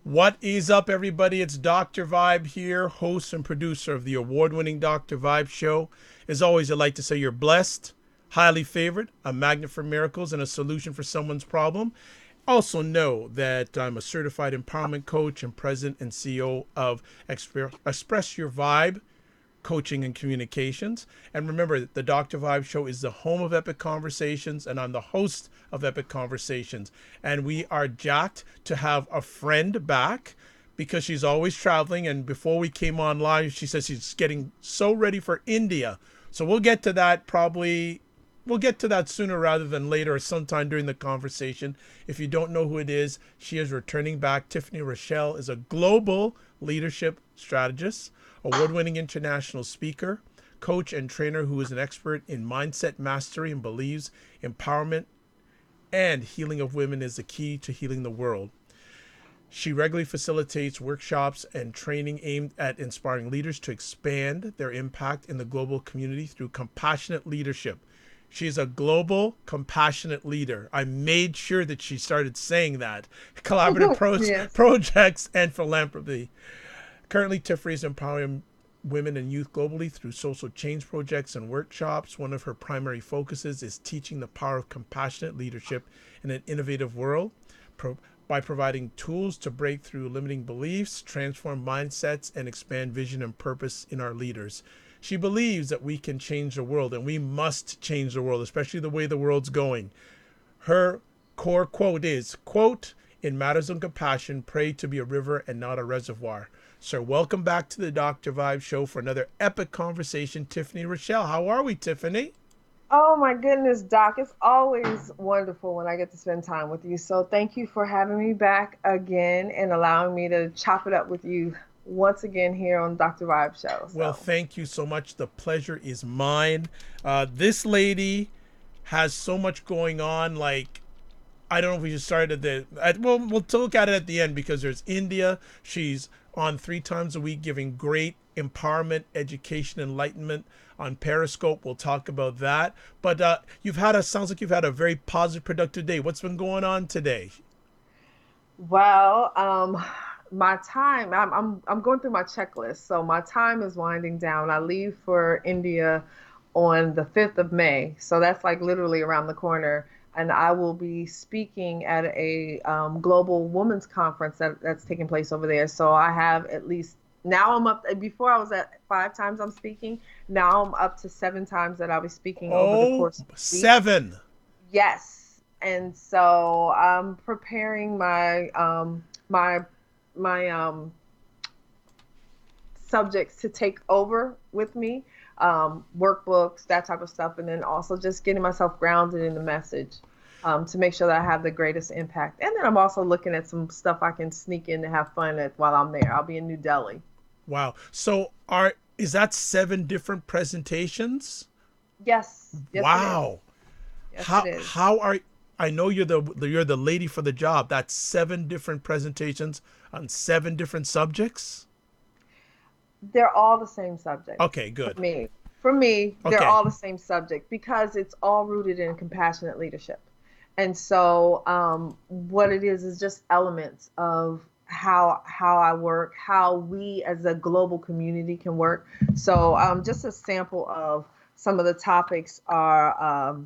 What is up, everybody? It's Dr. Vibe here, host and producer of the award-winning Dr. Vibe Show. As always, I'd like to say you're blessed, highly favored, a magnet for miracles, and a solution for someone's problem. Also know that I'm a certified empowerment coach and president and CEO of Express Your Vibe Coaching and Communications. And remember, the Dr. Vibe Show is the home of Epic Conversations, and I'm the host of Epic Conversations. And we are jacked to have a friend back because she's always traveling. And before we came online, she says she's getting so ready for India. So we'll get to that probably. We'll get to that sooner rather than later or sometime during the conversation. If you don't know who it is, she is returning back. Tiffany Rashel is a global leadership strategist, award-winning international speaker, coach, and trainer who is an expert in mindset mastery and believes empowerment and healing of women is the key to healing the world. She regularly facilitates workshops and training aimed at inspiring leaders to expand their impact in the global community through compassionate leadership. She's a global compassionate leader. I made sure that she started saying that. Collaborative Yes. projects and philanthropy. Currently, Tiffany is empowering women and youth globally through social change projects and workshops. One of her primary focuses is teaching the power of compassionate leadership in an innovative world by providing tools to break through limiting beliefs, transform mindsets, and expand vision and purpose in our leaders. She believes that we can change the world, and we must change the world, especially the way the world's going. Her core quote is, quote, "In matters of compassion, pray to be a river and not a reservoir." So welcome back to the Dr. Vibe Show for another epic conversation. Tiffany Rashel. How are we, Tiffany? Oh my goodness, Doc. It's always wonderful when I get to spend time with you. So thank you for having me back again and allowing me to chop it up with you once again here on Dr. Vibe Show. Well, So thank you so much. The pleasure is mine. This lady has so much going on. Like, I don't know if we should start at well, we'll look at it at the end because there's India. She's on 3 times a week giving great empowerment, education, enlightenment on Periscope. We'll talk about that. But sounds like you've had a very positive, productive day. What's been going on today? well, my time, I'm going through my checklist. So my time is winding down. I leave for India on the 5th of May. So that's like literally around the corner. And I will be speaking at a global women's conference that's taking place over there. So I have at least now I'm up. Before I was at 5 times I'm speaking. Now I'm up to 7 times that I'll be speaking over the Oh, course of the week. 7. Yes. And so I'm preparing my my subjects to take over with me, workbooks, that type of stuff, and then also just getting myself grounded in the message to make sure that I have the greatest impact. And then I'm also looking at some stuff I can sneak in to have fun at while I'm there. I'll be in New Delhi. Wow. So are is that 7 different presentations? Yes, yes, it is. Wow. Yes, it is. How are I know you're the lady for the job. That's 7 different presentations on 7 different subjects. They're all the same subject Okay, for good. me. For me, they're Okay. all the same subject because it's all rooted in compassionate leadership. And so, what it is just elements of how I work, how we as a global community can work. So, just a sample of some of the topics are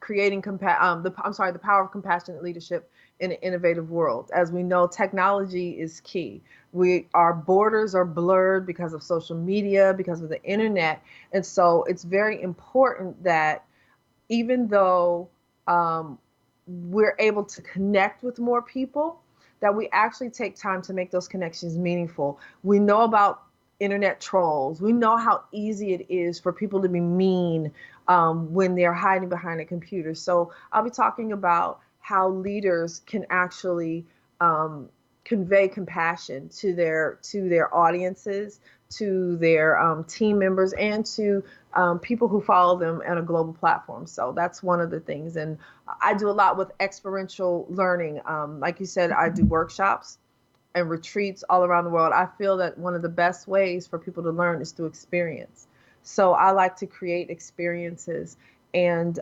creating the power of compassionate leadership in an innovative world. As we know, technology is key. Our borders are blurred because of social media, because of the internet, and so it's very important that even though we're able to connect with more people, that we actually take time to make those connections meaningful. We know about internet trolls. We know how easy it is for people to be mean when they're hiding behind a computer. So I'll be talking about how leaders can actually convey compassion to their audiences, to their team members, and to people who follow them on a global platform. So that's one of the things. And I do a lot with experiential learning. Like you said, I do workshops and retreats all around the world. I feel that one of the best ways for people to learn is through experience. So I like to create experiences, and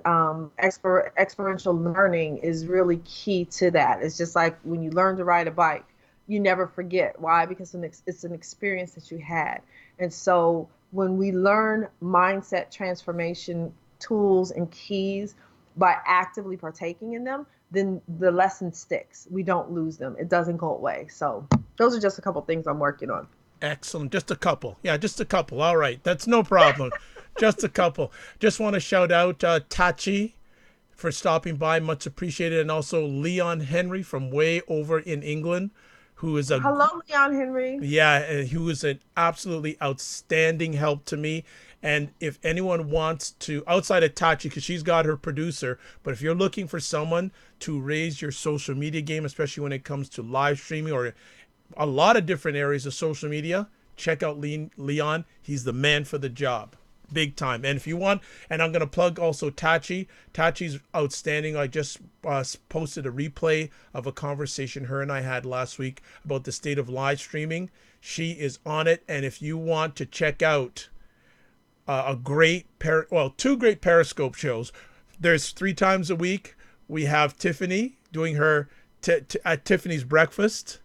experiential learning is really key to that. It's just like when you learn to ride a bike, you never forget. Why? Because it's an experience that you had. And so when we learn mindset transformation tools and keys by actively partaking in them, then the lesson sticks. We don't lose them. It doesn't go away. So those are just a couple things I'm working on. Excellent. Just a couple. Yeah, just a couple. All right. That's no problem. Just a couple. Just want to shout out Tachi for stopping by. Much appreciated. And also Leon Henry from way over in England, who is a Hello, Leon Henry. yeah, who is an absolutely outstanding help to me. And if anyone wants to, outside of Tachi, because she's got her producer, but if you're looking for someone to raise your social media game, especially when it comes to live streaming or a lot of different areas of social media, check out Leon. He's the man for the job. Big time. And if you want, and I'm going to plug also Tachi. Tachi's outstanding. I just posted a replay of a conversation her and I had last week about the state of live streaming. She is on it. And if you want to check out two great Periscope shows, there's 3 times a week. We have Tiffany doing her at Tiffany's Breakfast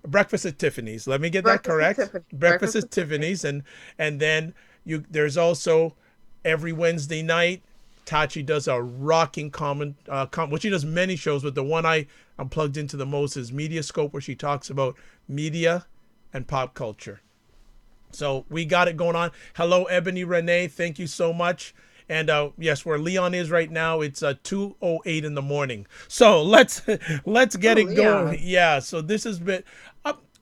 at Tiffany's. Let me get that correct. Breakfast at Tiffany's, and then there's also every Wednesday night. Tachi does a rocking well, she does many shows, but the one I'm plugged into the most is Media Scope, where she talks about media and pop culture. So we got it going on. Hello, Ebony Renee. Thank you so much. And yes, where Leon is right now, it's 2:08 in the morning. So let's get it going. Yeah. So this has been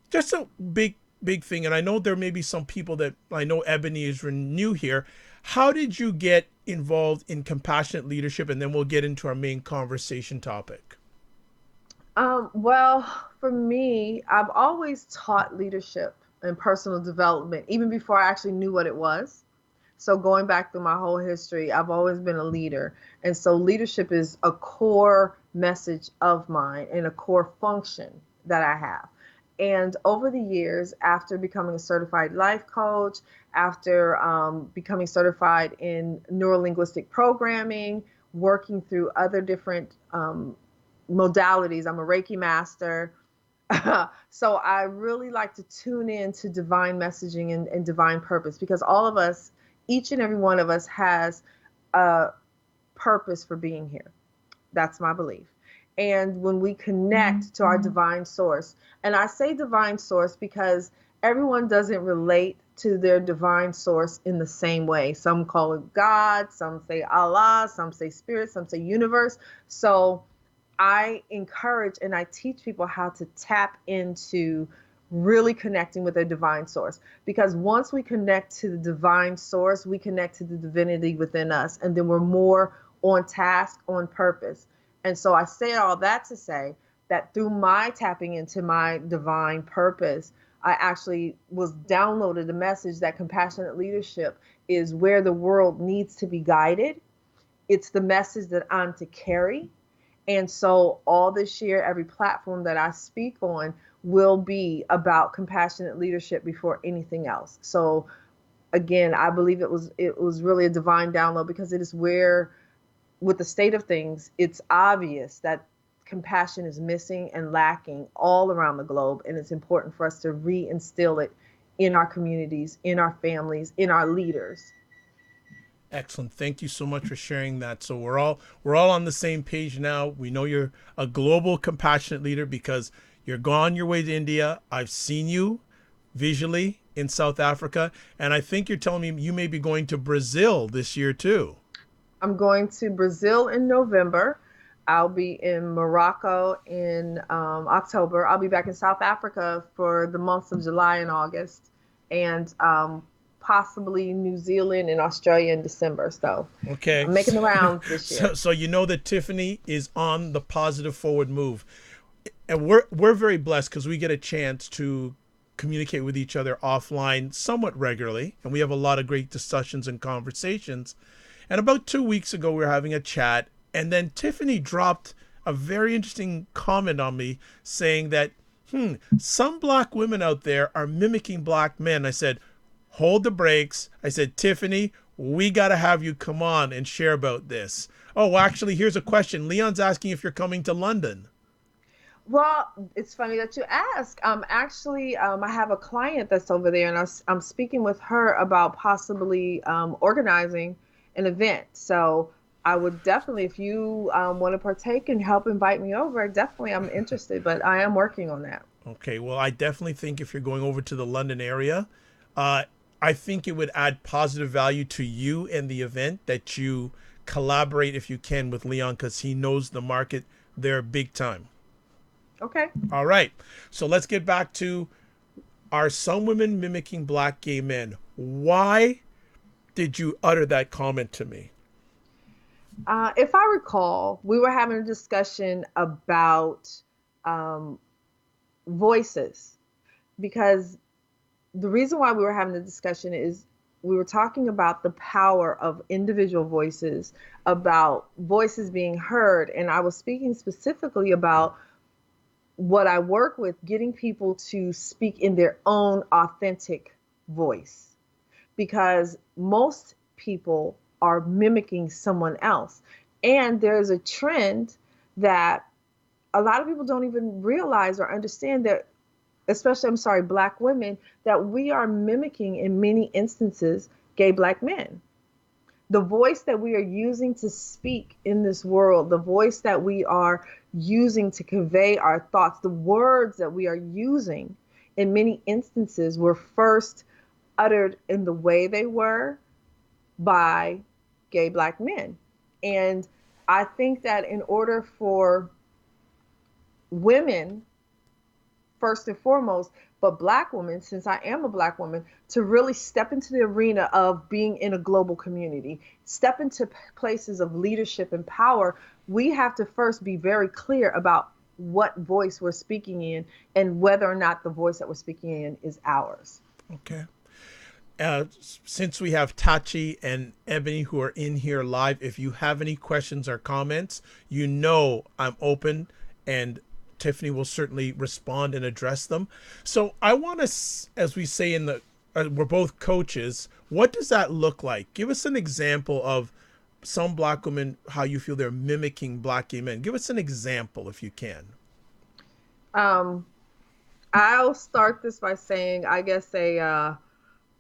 just a big thing. And I know there may be some people that I know Ebony is new here. How did you get involved in compassionate leadership? And then we'll get into our main conversation topic. Well, for me, I've always taught leadership and personal development, even before I actually knew what it was. So going back through my whole history, I've always been a leader. And so leadership is a core message of mine and a core function that I have. And over the years, after becoming a certified life coach, after becoming certified in neurolinguistic programming, working through other different modalities, I'm a Reiki master. So I really like to tune in to divine messaging and divine purpose, because all of us, each and every one of us, has a purpose for being here. That's my belief. And when we connect to our divine source, and I say divine source because everyone doesn't relate to their divine source in the same way. Some call it God, some say Allah, some say spirit, some say universe. So I encourage and I teach people how to tap into really connecting with their divine source. Because once we connect to the divine source, we connect to the divinity within us, and then we're more on task, on purpose. And so I say all that to say that through my tapping into my divine purpose, I actually was downloaded a message that compassionate leadership is where the world needs to be guided. It's the message that I'm to carry. And so all this year, every platform that I speak on will be about compassionate leadership before anything else. So again, I believe it was really a divine download, because it is where, with the state of things, it's obvious that compassion is missing and lacking all around the globe. And it's important for us to reinstill it in our communities, in our families, in our leaders. Excellent. Thank you so much for sharing that. So we're all on the same page now. We know you're a global compassionate leader because you're gone your way to India. I've seen you visually in South Africa, and I think you're telling me you may be going to Brazil this year too. I'm going to Brazil in November. I'll be in Morocco in October. I'll be back in South Africa for the months of July and August, and possibly New Zealand and Australia in December. So okay, I'm making the rounds this year. So you know that Tiffany is on the positive forward move, and we're very blessed because we get a chance to communicate with each other offline somewhat regularly, and we have a lot of great discussions and conversations. And about 2 weeks ago, we were having a chat, and then Tiffany dropped a very interesting comment on me saying that, some black women out there are mimicking black men. I said, hold the brakes. I said, Tiffany, we got to have you come on and share about this. Oh, actually, here's a question. Leon's asking if you're coming to London. Well, it's funny that you ask. I have a client that's over there, and I'm speaking with her about possibly organizing an event. So I would definitely, if you want to partake and help invite me over, definitely I'm interested, but I am working on that. Okay, well, I definitely think if you're going over to the London area, uh, I think it would add positive value to you and the event that you collaborate if you can with Leon because he knows the market there big time. Okay. All right, so let's get back to, are some women mimicking black gay men? Why did you utter that comment to me? If I recall, we were having a discussion about um, voices because the reason why we were having the discussion is we were talking about the power of individual voices, about voices being heard. And I was speaking specifically about what I work with, getting people to speak in their own authentic voice, because most people are mimicking someone else. And there's a trend that a lot of people don't even realize or understand that, especially, I'm sorry, Black women, that we are mimicking in many instances gay Black men. The voice that we are using to speak in this world, the voice that we are using to convey our thoughts, the words that we are using in many instances were first uttered in the way they were by gay Black men. And I think that in order for women, first and foremost, but Black women, since I am a Black woman, to really step into the arena of being in a global community, step into places of leadership and power, we have to first be very clear about what voice we're speaking in and whether or not the voice that we're speaking in is ours. Okay. Since we have Tachi and Ebony who are in here live, if you have any questions or comments, you know I'm open and Tiffany will certainly respond and address them. So I want to, as we say in the, we're both coaches. What does that look like? Give us an example of some black women, how you feel they're mimicking black gay men. Give us an example if you can. Um, I'll start this by saying, I guess, uh,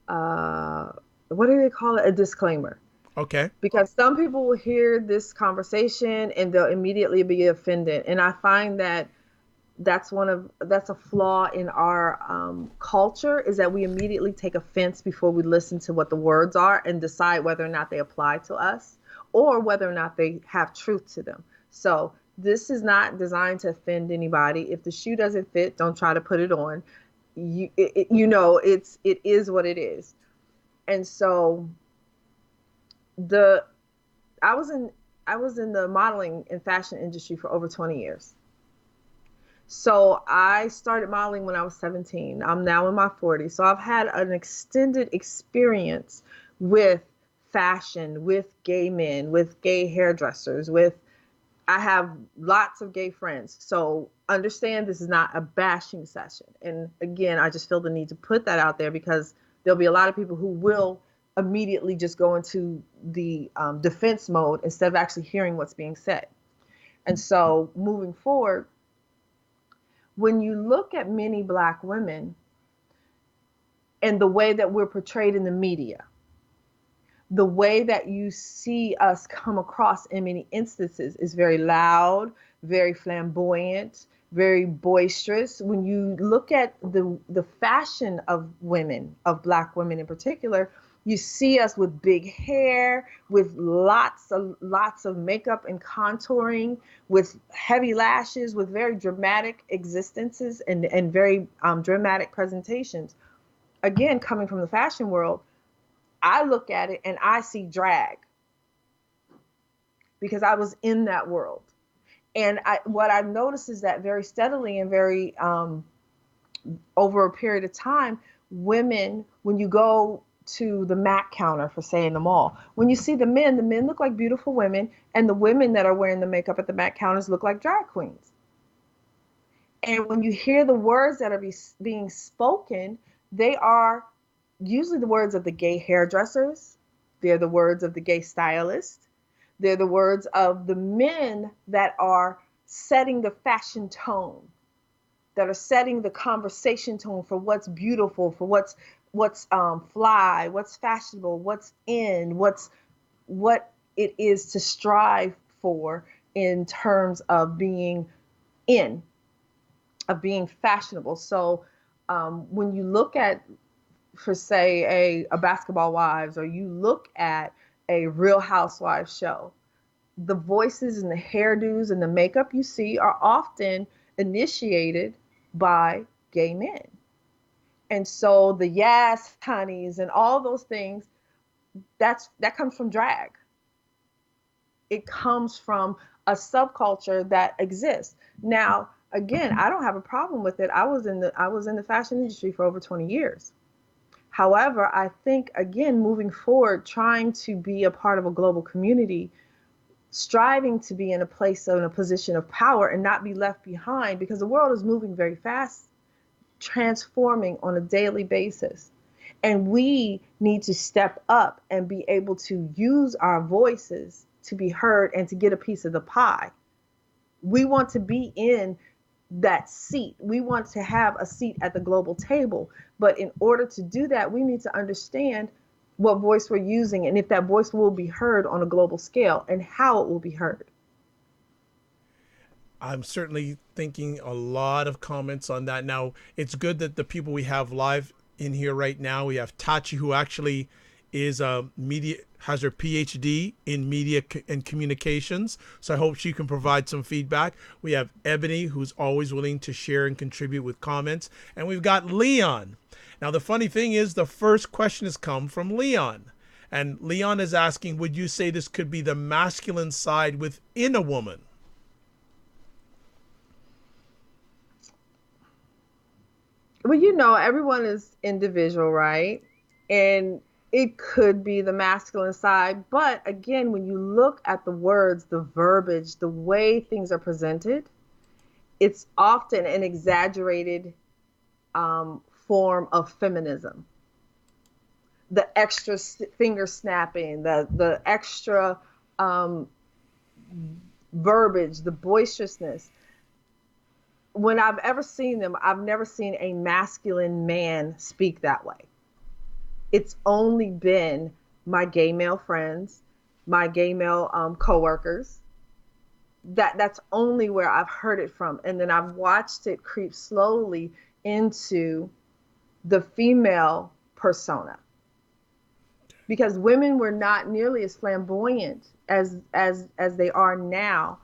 what do they call it? A disclaimer. Okay. Because some people will hear this conversation and they'll immediately be offended. And I find that that's a flaw in our culture, is that we immediately take offense before we listen to what the words are and decide whether or not they apply to us or whether or not they have truth to them. So this is not designed to offend anybody. If the shoe doesn't fit, don't try to put it on. It is what it is. And so the I was in I was in the modeling and fashion industry for over 20 years. So I started modeling when I was 17. I'm now in my 40s. So I've had an extended experience with fashion, with gay men, with gay hairdressers, with I have lots of gay friends. So understand this is not a bashing session. And again, I just feel the need to put that out there because there'll be a lot of people who will immediately just go into the defense mode instead of actually hearing what's being said. And so moving forward, when you look at many Black women and the way that we're portrayed in the media, the way that you see us come across in many instances is very loud, very flamboyant, very boisterous. When you look at the fashion of women, of Black women in particular, you see us with big hair, with lots of makeup and contouring, with heavy lashes, with very dramatic existences and very dramatic presentations. Again, coming from the fashion world, I look at it and I see drag because I was in that world. And what I've noticed is that very steadily and very over a period of time, women, when you go to the MAC counter for say in the mall, when you see the men look like beautiful women, and the women that are wearing the makeup at the MAC counters look like drag queens. And when you hear the words that are being spoken, they are usually the words of the gay hairdressers. They're the words of the gay stylist. They're the words of the men that are setting the fashion tone. that are setting the conversation tone for what's beautiful, for what's fly, what's fashionable, what's in, what it is to strive for in terms of being in, of being fashionable. So when you look at, for say, a Basketball Wives, or you look at a Real Housewives show, the voices and the hairdos and the makeup you see are often initiated by gay men. And so the yes honeys and all those things, that comes from drag. It comes from a subculture that exists. Now, again, I don't have a problem with it. I was in the fashion industry for over 20 years. However, I think, again, moving forward, trying to be a part of a global community, striving to be in a place, in a position of power, and not be left behind, because the world is moving very fast, transforming on a daily basis. And we need to step up and be able to use our voices to be heard and to get a piece of the pie. We want to be in that seat. We want to have a seat at the global table. But in order to do that, we need to understand what voice we're using and if that voice will be heard on a global scale and how it will be heard. I'm certainly thinking a lot of comments on that. Now, it's good that the people we have live in here right now, we have Tachi, who actually is a media, has her PhD in media and communications. So I hope she can provide some feedback. We have Ebony, who's always willing to share and contribute with comments. And we've got Leon. Now, the funny thing is, the first question has come from Leon. And Leon is asking, would you say this could be the masculine side within a woman? Well, everyone is individual, right? And it could be the masculine side. But again, when you look at the words, the verbiage, the way things are presented, it's often an exaggerated form of feminism. The extra finger snapping, the extra verbiage, the boisterousness. When I've ever seen them, I've never seen a masculine man speak that way. It's only been my gay male friends, my gay male coworkers. That's only where I've heard it from. And then I've watched it creep slowly into the female persona, because women were not nearly as flamboyant as they are now.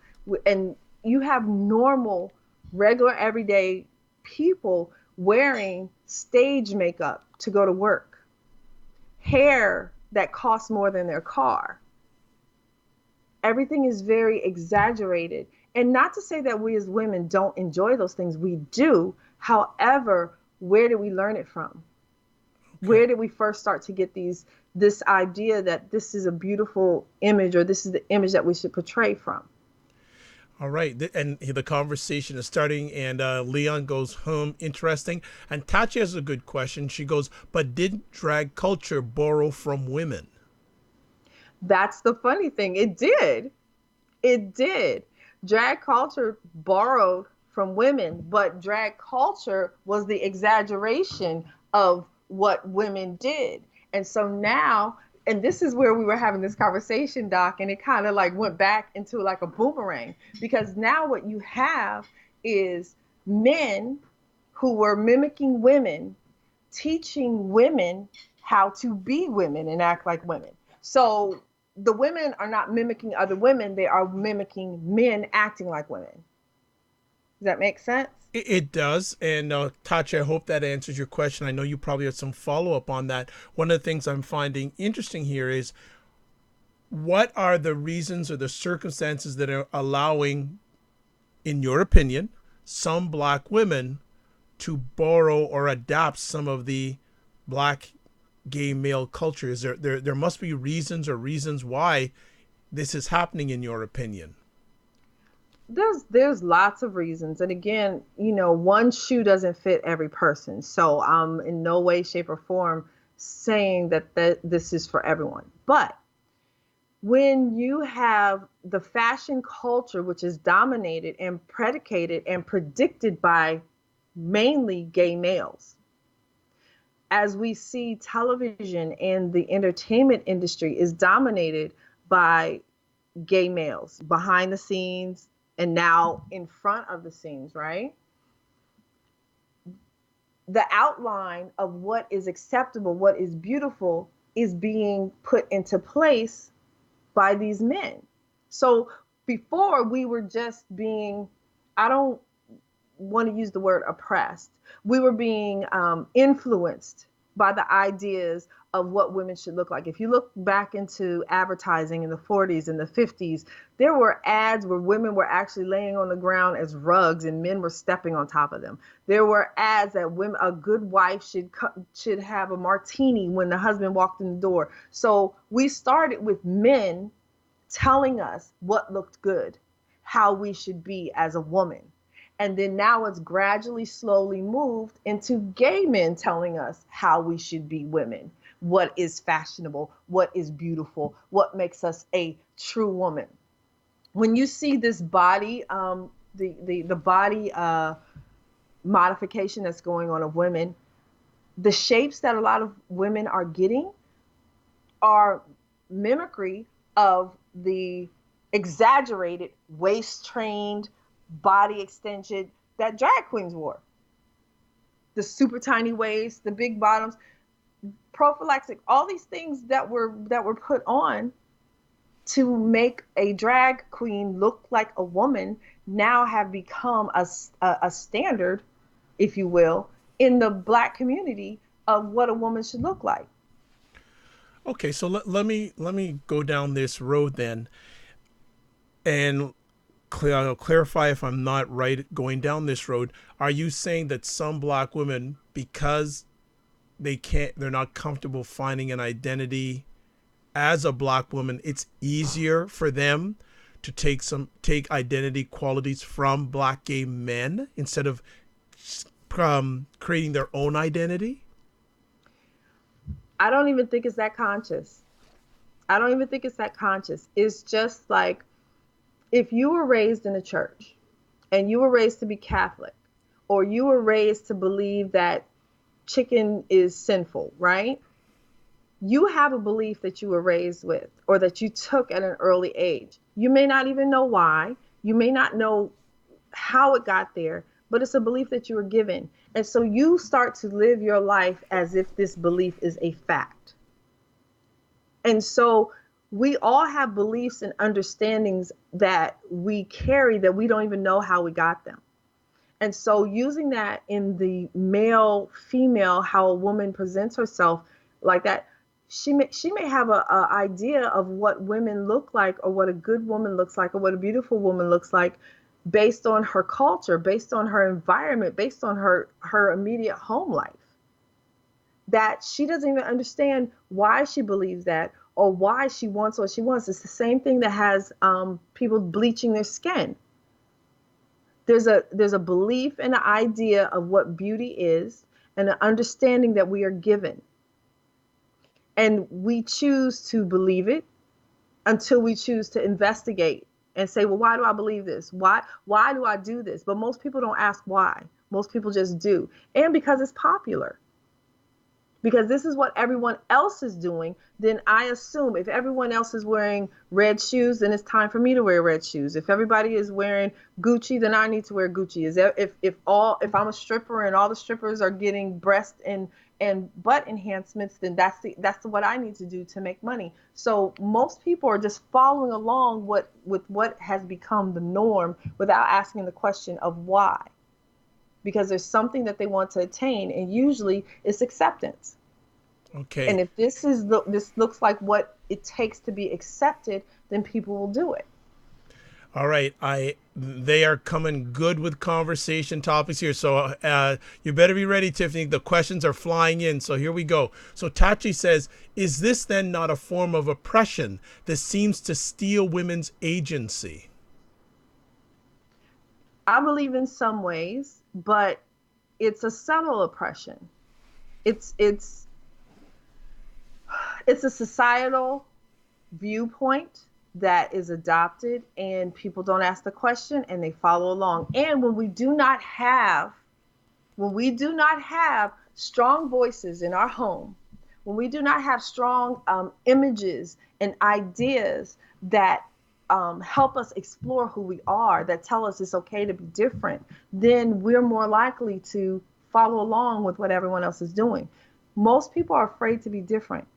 And you have normal, regular, everyday people wearing stage makeup to go to work, hair that costs more than their car. Everything is very exaggerated. And not to say that we as women don't enjoy those things. We do. However, where did we learn it from? Okay. Where did we first start to get this idea that this is a beautiful image, or this is the image that we should portray from? All right. And the conversation is starting, and Leon goes, interesting. And Tachi has a good question. She goes, but didn't drag culture borrow from women? That's the funny thing. It did. It did. Drag culture borrowed from women, but drag culture was the exaggeration of what women did. And so now, and this is where we were having this conversation, Doc, and it kind of like went back into like a boomerang, because now what you have is men who were mimicking women, teaching women how to be women and act like women. So the women are not mimicking other women, they are mimicking men acting like women. Does that make sense? It does. And Tachi, I hope that answers your question. I know you probably had some follow-up on that. One of the things I'm finding interesting here is, what are the reasons or the circumstances that are allowing, in your opinion, some black women to borrow or adapt some of the black gay male culture? Is there must be reasons why this is happening, in your opinion? There's lots of reasons. And again, one shoe doesn't fit every person. So I'm in no way, shape, or form saying that this is for everyone. But when you have the fashion culture, which is dominated and predicated and predicted by mainly gay males. As we see, television and the entertainment industry is dominated by gay males behind the scenes and now in front of the scenes, right? The outline of what is acceptable, what is beautiful, is being put into place by these men. So before we were just being, I don't want to use the word oppressed. We were being influenced by the ideas of what women should look like. If you look back into advertising in the 40s and the 50s, there were ads where women were actually laying on the ground as rugs and men were stepping on top of them. There were ads that women, a good wife should have a martini when the husband walked in the door. So we started with men telling us what looked good, how we should be as a woman. And then now it's gradually, slowly moved into gay men telling us how we should be women, what is fashionable, what is beautiful, what makes us a true woman. When you see this body, the body modification that's going on of women, the shapes that a lot of women are getting are mimicry of the exaggerated waist trained body extension that drag queens wore. The super tiny waist, the big bottoms, prophylactic, all these things that were put on to make a drag queen look like a woman now have become a standard, if you will, in the Black community of what a woman should look like. Okay, so let me go down this road then, and clarify if I'm not right going down this road. Are you saying that some Black women, because they're not comfortable finding an identity as a Black woman, it's easier for them to take identity qualities from Black gay men instead of creating their own identity? I don't even think it's that conscious. I don't even think it's that conscious. It's just like, if you were raised in a church and you were raised to be Catholic, or you were raised to believe that chicken is sinful, right? You have a belief that you were raised with or that you took at an early age. You may not even know why. You may not know how it got there, but it's a belief that you were given. And so you start to live your life as if this belief is a fact. And so we all have beliefs and understandings that we carry that we don't even know how we got them. And so using that in the male, female, how a woman presents herself like that, she may have a idea of what women look like, or what a good woman looks like, or what a beautiful woman looks like, based on her culture, based on her environment, based on her immediate home life, that she doesn't even understand why she believes that, or why she wants what she wants. It's the same thing that has people bleaching their skin. There's a belief and an idea of what beauty is, and an understanding that we are given. And we choose to believe it until we choose to investigate and say, well, why do I believe this? Why do I do this? But most people don't ask why. Most people just do. And because it's popular. Because this is what everyone else is doing, then I assume if everyone else is wearing red shoes, then it's time for me to wear red shoes. If everybody is wearing Gucci, then I need to wear Gucci. If I'm a stripper and all the strippers are getting breast and butt enhancements, then that's what I need to do to make money. So most people are just following along with what has become the norm without asking the question of why. Because there's something that they want to attain, and usually it's acceptance. Okay. And if this looks like what it takes to be accepted, then people will do it. All right. They are coming good with conversation topics here. So you better be ready, Tiffany. The questions are flying in. So here we go. So Tachi says, is this then not a form of oppression that seems to steal women's agency? I believe in some ways, but it's a subtle oppression. It's it's a societal viewpoint that is adopted, and people don't ask the question and they follow along. And when we do not have When we do not have strong voices in our home, when we do not have strong images and ideas that help us explore who we are, that tell us it's okay to be different, then we're more likely to follow along with what everyone else is doing. Most people are afraid to be different.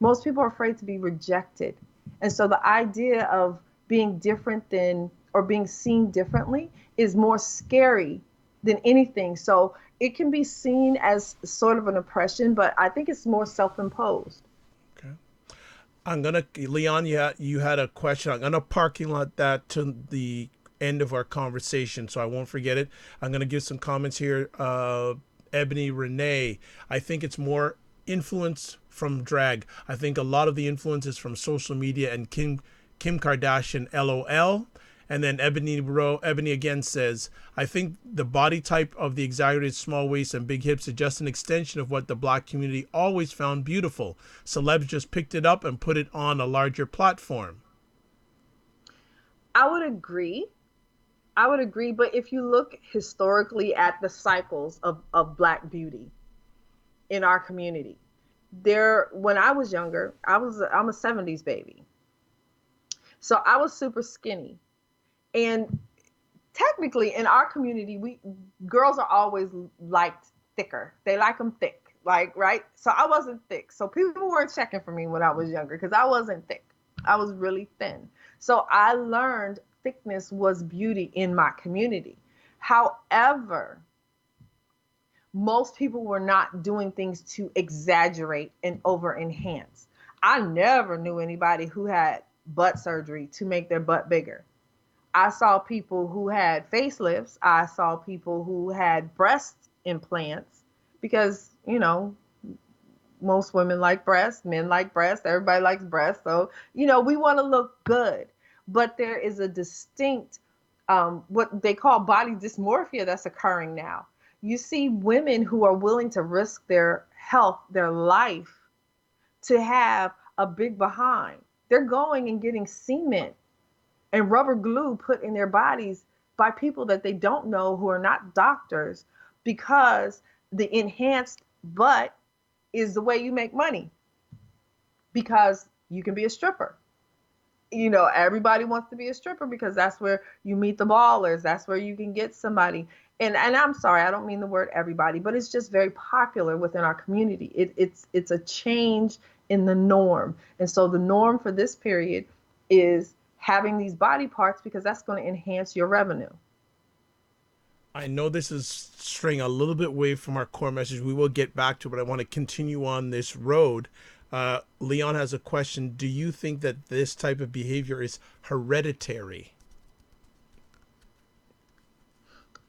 Most people are afraid to be rejected. And so the idea of being different than or being seen differently is more scary than anything. So it can be seen as sort of an oppression, but I think it's more self-imposed. Okay. Leon, you had a question. I'm gonna parking lot that to the end of our conversation, so I won't forget it. I'm gonna give some comments here. Ebony Renee, I think it's more influence from drag. I think a lot of the influence is from social media and Kim Kardashian. LOL. And then Ebony again says, I think the body type of the exaggerated small waist and big hips is just an extension of what the black community always found beautiful. Celebs just picked it up and put it on a larger platform. I would agree. I would agree. But if you look historically at the cycles of Black beauty in our community, when I was younger, I'm a 70s baby. So I was super skinny. And technically in our community, we girls are always liked thicker. They like them thick, like, right? So I wasn't thick. So people weren't checking for me when I was younger because I wasn't thick. I was really thin. So I learned thickness was beauty in my community. However, most people were not doing things to exaggerate and over enhance. I never knew anybody who had butt surgery to make their butt bigger. I saw people who had facelifts. I saw people who had breast implants because, most women like breasts, men like breasts, everybody likes breasts. So, we want to look good. But there is a distinct, what they call body dysmorphia that's occurring now. You see women who are willing to risk their health, their life, to have a big behind. They're going and getting cement and rubber glue put in their bodies by people that they don't know who are not doctors because the enhanced butt is the way you make money because you can be a stripper. Everybody wants to be a stripper because that's where you meet the ballers. That's where you can get somebody. And I'm sorry, I don't mean the word everybody, but it's just very popular within our community. It's a change in the norm. And so the norm for this period is having these body parts because that's going to enhance your revenue. I know this is straying a little bit away from our core message. We will get back to it, but I want to continue on this road. Leon has a question. Do you think that this type of behavior is hereditary?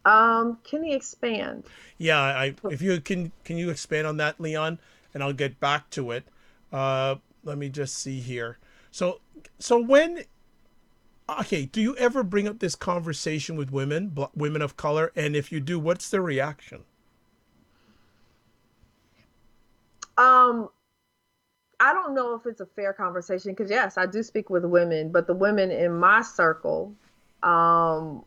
Can you expand? Yeah, if you can you expand on that, Leon, and I'll get back to it. Let me just see here. So, when okay, do you ever bring up this conversation with women of color? And if you do, what's their reaction? Um, I don't know if it's a fair conversation because yes, I do speak with women, but the women in my circle, um,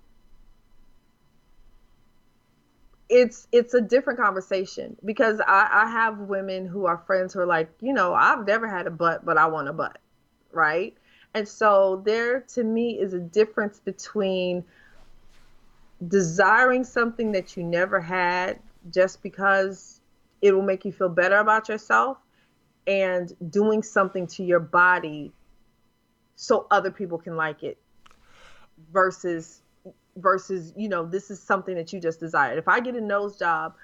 it's a different conversation because I have women who are friends who are like, I've never had a butt, but I want a butt, right? And so there to me is a difference between desiring something that you never had just because it will make you feel better about yourself and doing something to your body so other people can like it versus this is something that you just desired. If I get a nose job,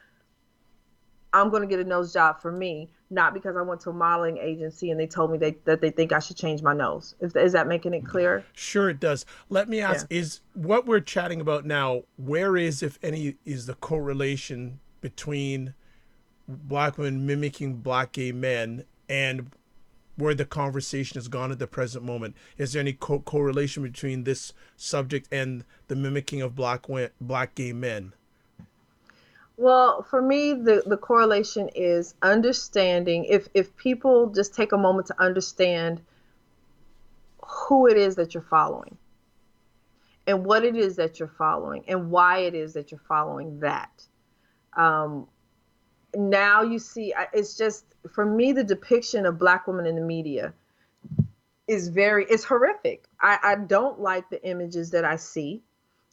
I'm going to get a nose job for me, not because I went to a modeling agency and they told me that they think I should change my nose. Is that making it clear? Sure, it does. Let me Yeah. ask, is what we're chatting about now, where is, if any, is the correlation between black women mimicking black gay men and where the conversation has gone at the present moment? Is there any correlation between this subject and the mimicking of black gay men? Well, for me, the correlation is understanding if people just take a moment to understand who it is that you're following and what it is that you're following and why it is that you're following that. Um, Now you see, it's just, for me, the depiction of Black women in the media it's horrific. I don't like the images that I see.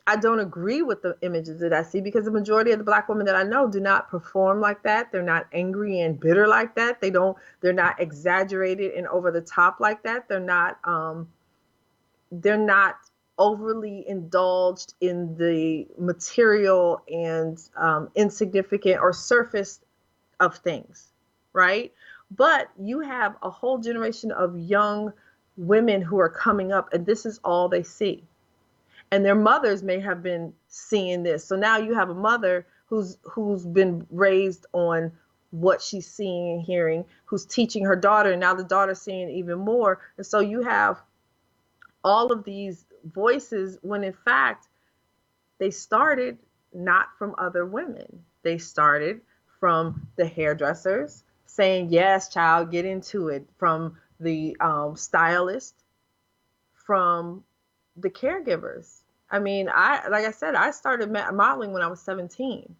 I don't agree with the images that I see, because the majority of the Black women that I know do not perform like that. They're not angry and bitter like that. They're not exaggerated and over the top like that. They're not overly indulged in the material and insignificant or surface of things, right? But you have a whole generation of young women who are coming up, and this is all they see. And their mothers may have been seeing this. So now you have a mother who's been raised on what she's seeing and hearing, who's teaching her daughter, and now the daughter's seeing even more. And so you have all of these voices when in fact they started not from other women. They started from the hairdressers saying, yes, child, get into it, from the stylist, from the caregivers. I mean, like I said, I started modeling when I was 17.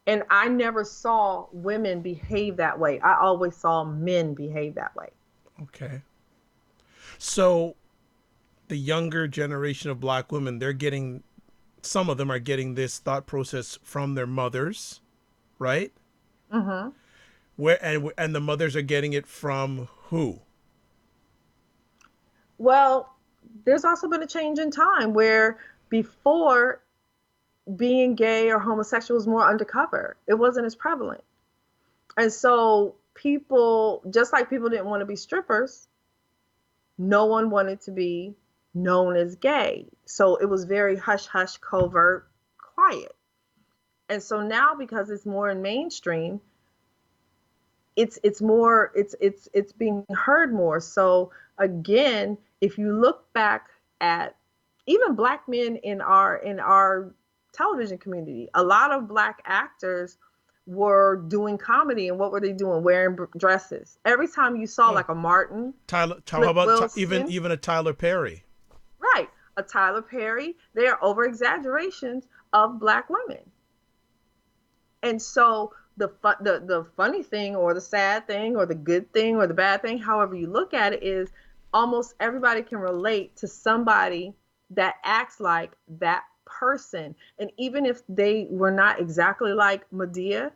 And I never saw women behave that way. I always saw men behave that way. Okay. So the younger generation of Black women, some of them are getting this thought process from their mothers, right? Mm-hmm. And the mothers are getting it from who? Well, there's also been a change in time where before, being gay or homosexual was more undercover. It wasn't as prevalent. And so people, just like people didn't want to be strippers, no one wanted to be known as gay. So it was very hush hush, covert, quiet. And so now, because it's more in mainstream, it's being heard more. So again, if you look back at even Black men in our television community, a lot of Black actors were doing comedy, and what were they doing? Wearing dresses. Every time you saw Oh, like a Martin, how Flip about Wilson, even a Tyler Perry? right, a Tyler Perry, they are over exaggerations of Black women. And so the funny thing, or the sad thing, or the good thing, or the bad thing, however you look at it, is almost everybody can relate to somebody that acts like that person. And even if they were not exactly like Medea,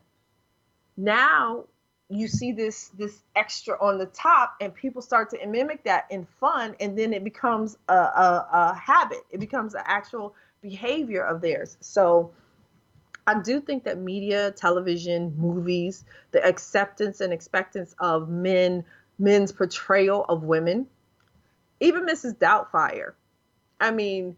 now you see this extra on the top, and people start to mimic that in fun, and then it becomes a habit. It becomes an actual behavior of theirs. So I do think that media, television, movies, the acceptance and expectance of men's portrayal of women, even Mrs. Doubtfire. I mean,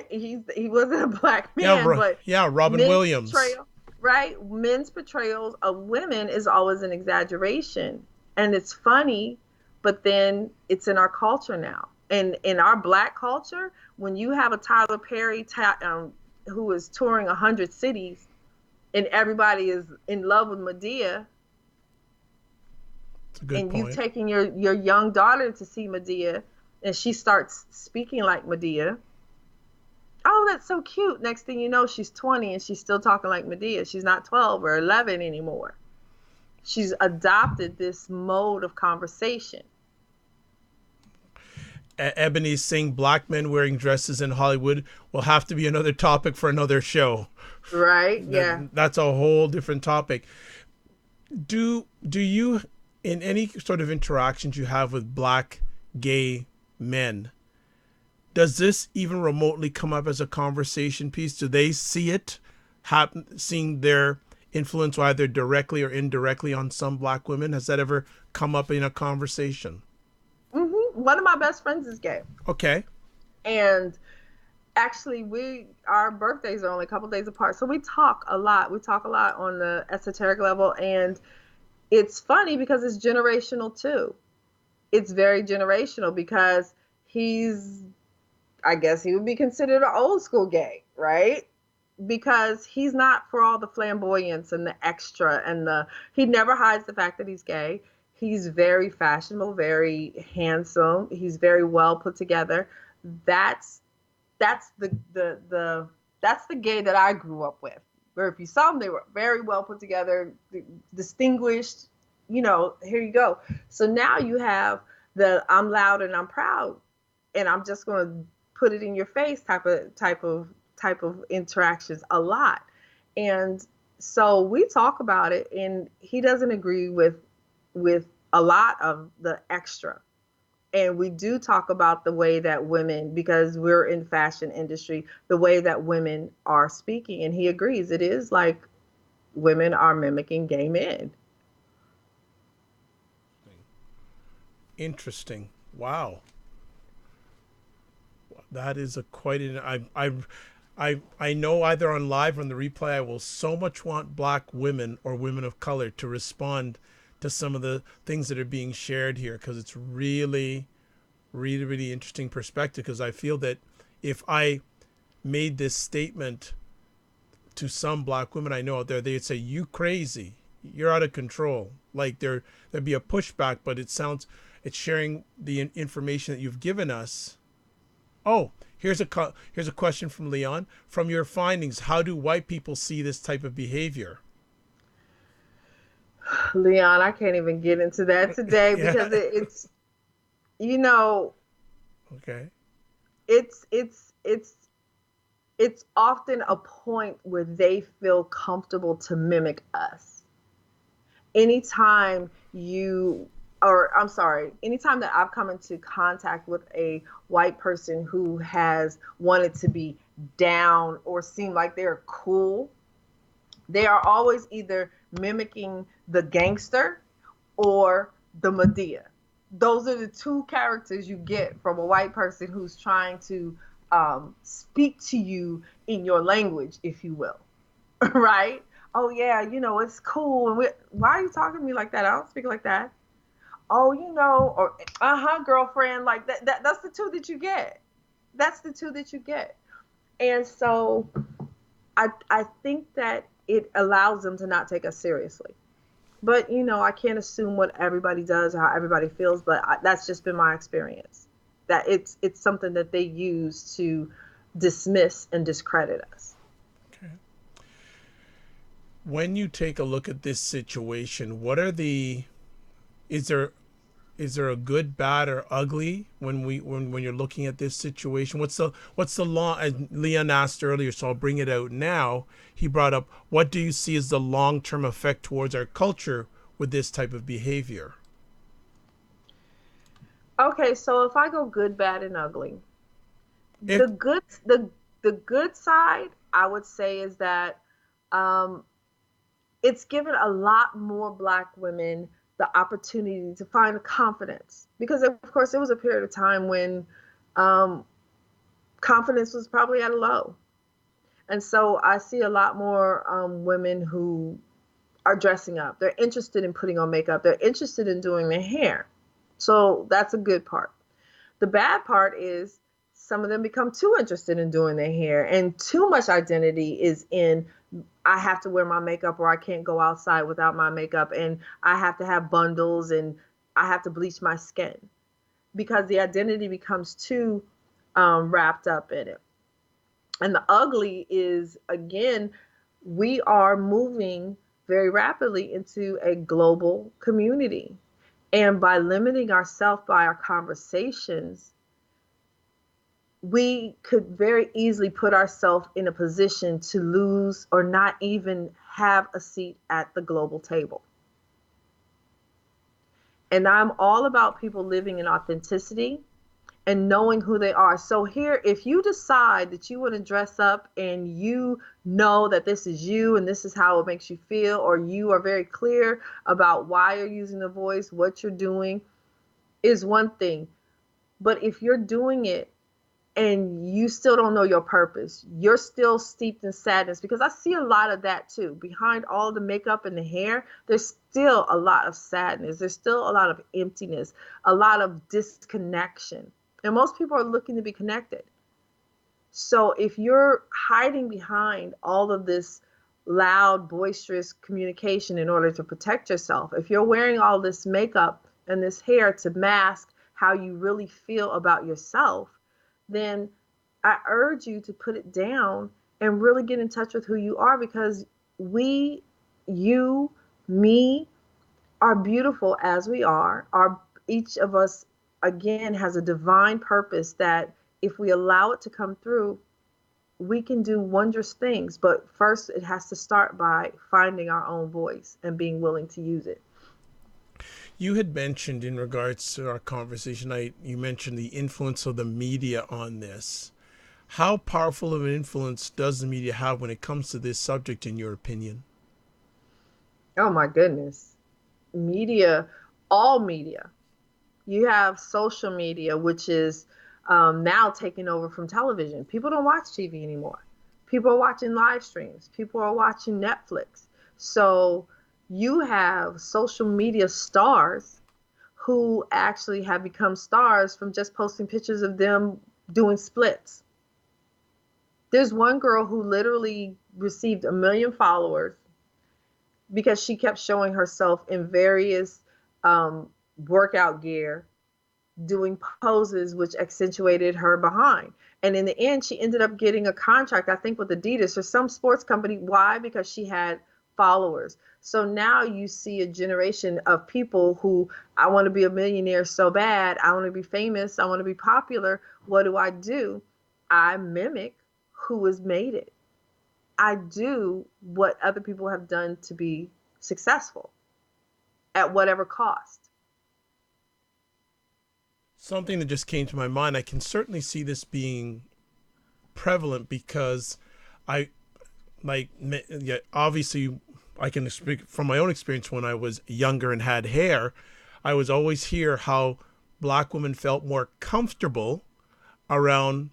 he wasn't a Black man, but Yeah, Robin men's Williams. portrayal, right? Men's portrayals of women is always an exaggeration, and it's funny, but then it's in our culture now. And in our Black culture, when you have a Tyler Perry who is touring 100 cities, and everybody is in love with Medea, It's a good and you point. taking your young daughter to see Medea, and she starts speaking like Medea. Oh, that's so cute. Next thing you know, she's 20 and she's still talking like Medea. She's not 12 or 11 anymore. She's adopted this mode of conversation. Ebony saying Black men wearing dresses in Hollywood will have to be another topic for another show. Right? Yeah. That's a whole different topic. Do you, in any sort of interactions you have with Black gay men, does this even remotely come up as a conversation piece? Do they see it seeing their influence either directly or indirectly on some Black women? Has that ever come up in a conversation? One of my best friends is gay. Okay. And actually, our birthdays are only a couple days apart. So we talk a lot. We talk a lot on the esoteric level. And it's funny because it's generational too. It's very generational because I guess he would be considered an old school gay, right? Because he's not for all the flamboyance and the extra he never hides the fact that he's gay. He's very fashionable, very handsome. He's very well put together. That's that's the gay that I grew up with. very few. Some, they were very well put together, distinguished, here you go. So now you have the I'm loud and I'm proud and I'm just going to put it in your face type of interactions a lot. And so we talk about it, and he doesn't agree with a lot of the extra. And we do talk about the way that women, because we're in fashion industry, the way that women are speaking, and he agrees it is like women are mimicking gay men. Interesting. Wow. That is a quite an I know either on live or on the replay I will so much want black women or women of color to respond to some of the things that are being shared here, because it's really really interesting perspective, because I feel that if I made this statement to some black women I know out there, they'd say, you crazy, you're out of control. Like there'd be a pushback, but it's sharing the information that you've given us. Oh, here's a question from Leon. From your findings, how do white people see this type of behavior? Leon, I can't even get into that today Yeah. because it's you know Okay. it's it's often a point where they feel comfortable to mimic us. Anytime you, or I'm sorry, anytime that I've come into contact with a white person who has wanted to be down or seem like they're cool, they are always either mimicking the gangster or the Medea. Those are the two characters you get from a white person who's trying to speak to you in your language, if you will. Right? Oh yeah, it's cool. And why are you talking to me like that? I don't speak like that. Oh, or girlfriend, like that. That's the two that you get. That's the two that you get. And so I think that it allows them to not take us seriously. But I can't assume what everybody does or how everybody feels. But that's just been my experience. That it's something that they use to dismiss and discredit us. Okay. When you take a look at this situation, what are the is there is there a good, bad, or ugly when you're looking at this situation? What's the law? As Leon asked earlier, so I'll bring it out now. He brought up, what do you see as the long term effect towards our culture with this type of behavior? Okay, so if I go good, bad, and ugly, If the good side I would say is that um, it's given a lot more Black women the opportunity to find confidence, because of course it was a period of time when um, confidence was probably at a low, and so I see a lot more women who are dressing up. They're interested in putting on makeup. They're interested in doing their hair. So that's a good part. The bad part is some of them become too interested in doing their hair, and too much identity is in I have to wear my makeup or I can't go outside without my makeup, and I have to have bundles, and I have to bleach my skin, because the identity becomes too wrapped up in it. And the ugly is, again, we are moving very rapidly into a global community. And by limiting ourselves by our conversations, we could very easily put ourselves in a position to lose or not even have a seat at the global table. And I'm all about people living in authenticity and knowing who they are. So here, if you decide that you want to dress up and you know that this is you and this is how it makes you feel, or you are very clear about why you're using the voice, what you're doing, is one thing. But if you're doing it and you still don't know your purpose, you're still steeped in sadness, because I see a lot of that too. Behind all the makeup and the hair, there's still a lot of sadness. There's still a lot of emptiness, a lot of disconnection. And most people are looking to be connected. So if you're hiding behind all of this loud, boisterous communication in order to protect yourself, if you're wearing all this makeup and this hair to mask how you really feel about yourself, then I urge you to put it down and really get in touch with who you are, because we, you, me, are beautiful as we are. Our Each of us, again, has a divine purpose that if we allow it to come through, we can do wondrous things. But first, it has to start by finding our own voice and being willing to use it. You had mentioned in regards to our conversation, you mentioned the influence of the media on this. How powerful of an influence does the media have when it comes to this subject, in your opinion? Oh my goodness. Media, all media. You have social media, which is now taking over from television. People don't watch TV anymore. People are watching live streams. People are watching Netflix. So you have social media stars who actually have become stars from just posting pictures of them doing splits. There's one girl who literally received 1 million followers because she kept showing herself in various um, workout gear, doing poses which accentuated her behind. And in the end, she ended up getting a contract, I think, with Adidas or some sports company. Why? Because she had followers. So now you see a generation of people who, I want to be a millionaire so bad. I want to be famous. I want to be popular. What do? I mimic who has made it. I do what other people have done to be successful at whatever cost. Something that just came to my mind, I can certainly see this being prevalent because I like, yeah, obviously I can speak from my own experience. When I was younger and had hair, I was always hear how black women felt more comfortable around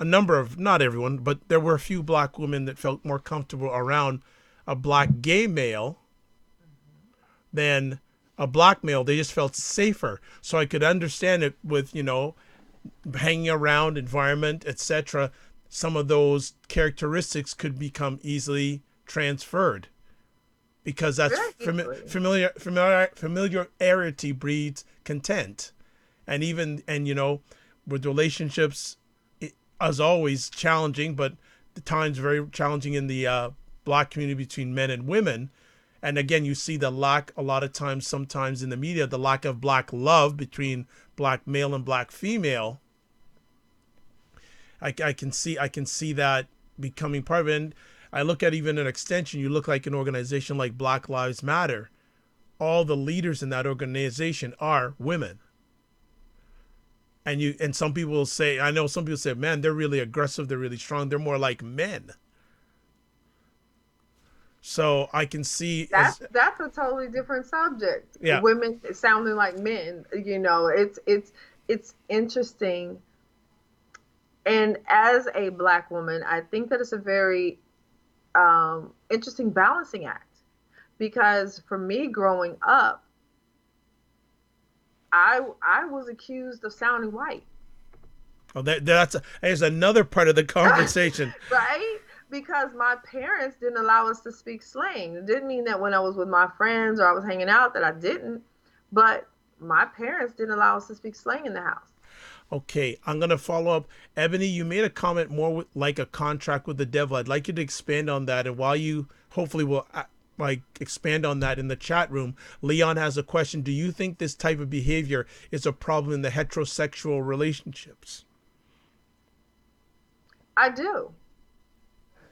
a number of, not everyone, but there were a few black women that felt more comfortable around a black gay male than a black male. They just felt safer. So I could understand it with, hanging around, environment, etc. Some of those characteristics could become easily transferred because that's Very easily. familiarity breeds content. And even, with relationships, as always, challenging, but the times very challenging in the black community between men and women. And again, you see the lack a lot of times, sometimes in the media, the lack of black love between black male and black female. I can see that becoming part of it. And I look at even an extension. You look like an organization like Black Lives Matter. All the leaders in that organization are women. And some people will say, I know some people say, man, they're really aggressive, they're really strong, they're more like men. So I can see as, That's a totally different subject. yeah. Women sounding like men, it's interesting. And as a black woman, I think that it's a very interesting balancing act, because for me growing up, I was accused of sounding white. Oh, there's another part of the conversation. Right? Because my parents didn't allow us to speak slang. It didn't mean that when I was with my friends or I was hanging out that I didn't, but my parents didn't allow us to speak slang in the house. Okay, I'm gonna follow up. Ebony, you made a comment more like a contract with the devil. I'd like you to expand on that, and while you hopefully will like expand on that in the chat room, Leon has a question. Do you think this type of behavior is a problem in the heterosexual relationships? I do.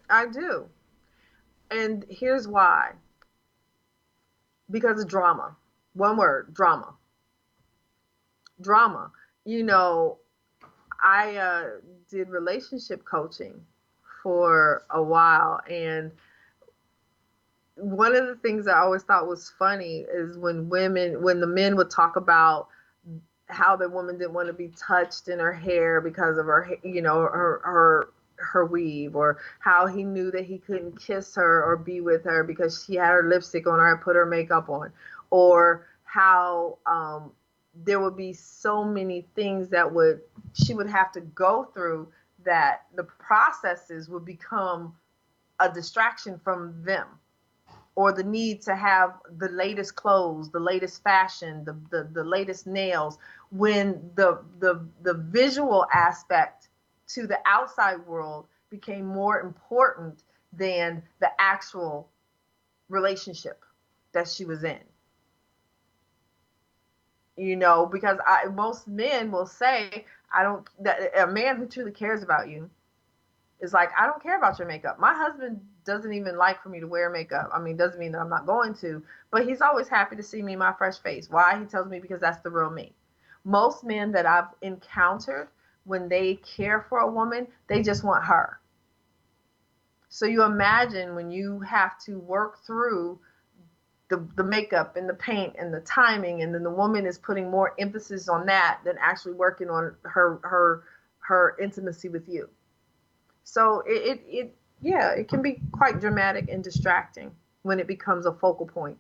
I do. And here's why. Because of drama. One word, drama. Drama. You know, I did relationship coaching for a while, and one of the things I always thought was funny is when the men would talk about how the woman didn't want to be touched in her hair because of her, her weave, or how he knew that he couldn't kiss her or be with her because she had her lipstick on or had put her makeup on, or how there would be so many things that she would have to go through, that the processes would become a distraction from them, or the need to have the latest clothes, the latest fashion, the latest nails, when the visual aspect to the outside world became more important than the actual relationship that she was in. Because most men will say, I don't, that a man who truly cares about you is like, I don't care about your makeup. My husband doesn't even like for me to wear makeup. I mean, doesn't mean that I'm not going to, but he's always happy to see me in my fresh face. Why? He tells me because that's the real me. Most men that I've encountered, when they care for a woman, they just want her. So you imagine when you have to work through the makeup and the paint and the timing, and then the woman is putting more emphasis on that than actually working on her intimacy with you. So yeah, it can be quite dramatic and distracting when it becomes a focal point.